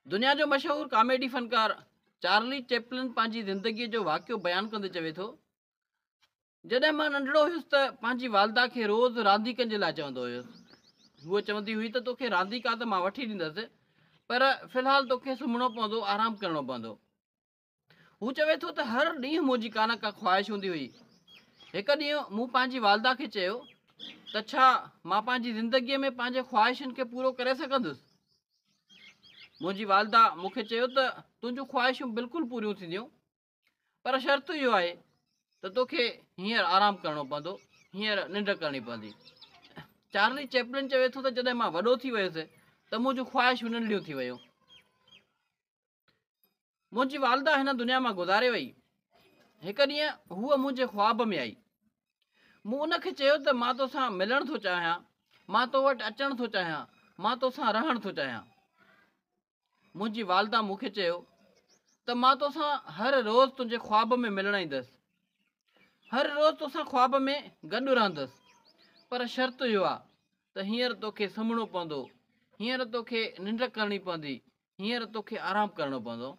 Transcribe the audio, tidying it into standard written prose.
दुनिया जो मशहूर कॉमेडी फनकार चार्ली चैपलिन पंहिंजी ज़िंदगीअ जो वाक़ियो बयानु कंदे चवे थो, जॾहिं मां नंढड़ो हुयुसि त पंहिंजी वालदा खे रोज़ रांदीकनि जे लाइ चवंदो हुयुसि। हूअ चवंदी हुई त तोखे रांदीका त मां वठी ॾींदसि, पर फ़िलहालु तोखे सुम्हणो पवंदो, आराम करिणो पवंदो। हू चवे थो त हर ॾींहुं मुंहिंजी का न का ख़्वाहिश हूंदी हुई। हिकु ॾींहुं मूं पंहिंजी वालदा खे चयो त छा मां पंहिंजी ज़िंदगीअ में पंहिंजे ख़्वाहिशुनि खे पूरो करे सघंदुसि। मुंहिंजी वालदा मूंखे चयो त तुंहिंजूं ख़्वाहिशूं बिल्कुलु पूरियूं थींदियूं, पर शर्त इहो आहे त तोखे हींअर आराम करिणो पवंदो, हींअर निंड करणी पवंदी। चार्ली चैपलिन चवे थो त जॾहिं मां वॾो थी वियुसि त मुंहिंजूं ख़्वाहिशूं नंढियूं थी वियूं। मुंहिंजी वालदा हिन दुनिया मां गुज़ारे वई। हिकु ॾींहुं हूअ मुंहिंजे ख़्वाब में आई। मूं उनखे चयो त मां तोसां मिलणु थो चाहियां, मां तो वटि अचणु थो चाहियां, मां तोसां रहणु थो चाहियां। मुंहिंजी वालदा मूंखे चयो त मां तोसां हर रोज़ु तुंहिंजे ख़्वाब में मिलणु ईंदसि, हर रोज़ु तोसां ख़्वाब में गॾु रहंदसि, पर शर्त इहो आहे त हींअर तोखे सुम्हणो पवंदो, हींअर तोखे निंड करणी पवंदी, हींअर तोखे आराम करिणो पवंदो।